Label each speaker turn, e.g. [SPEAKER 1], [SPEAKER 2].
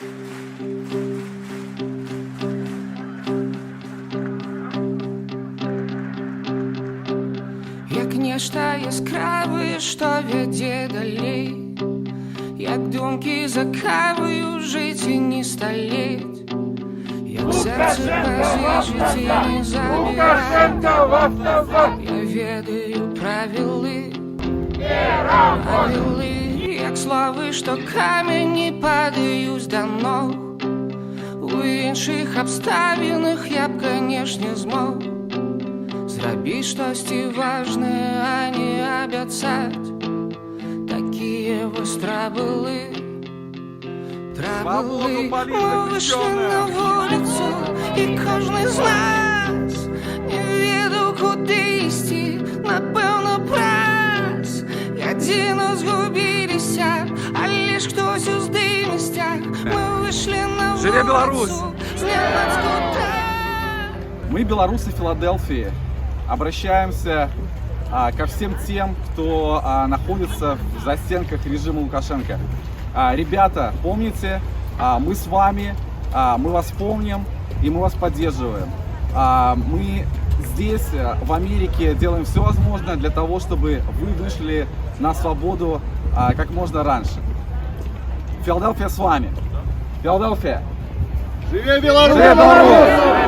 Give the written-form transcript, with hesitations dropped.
[SPEAKER 1] Як нешта яскраве, што вядзе далей, як думкі закаваю жыць і не сталець, як сэрца пазычыць і не забіраць. Я ведаю правілы, як словы, што камені падаюць да ног. У іншых абставінах я б, канешне, змог зрабіць штосьці важнае, а не абяцаць. Такія вось трабылы. Мы вышли на вуліцу, і кожны з нас не ведаў, куды ісці, напэўна, праз. Адзіно згубіліся, але ж хтось уздыме сцяг. Мы вышли на вуліцу, з нябацкута.
[SPEAKER 2] Мы, белорусы Филадельфии, обращаемся ко всем тем, кто находится в застенках режима Лукашенко. Ребята, помните, мы с вами, мы вас помним и мы вас поддерживаем. Мы здесь, в Америке, делаем все возможное для того, чтобы вы вышли на свободу как можно раньше. Филадельфия с вами. Филадельфия!
[SPEAKER 3] Живе Беларусь!
[SPEAKER 2] Живе Беларусь!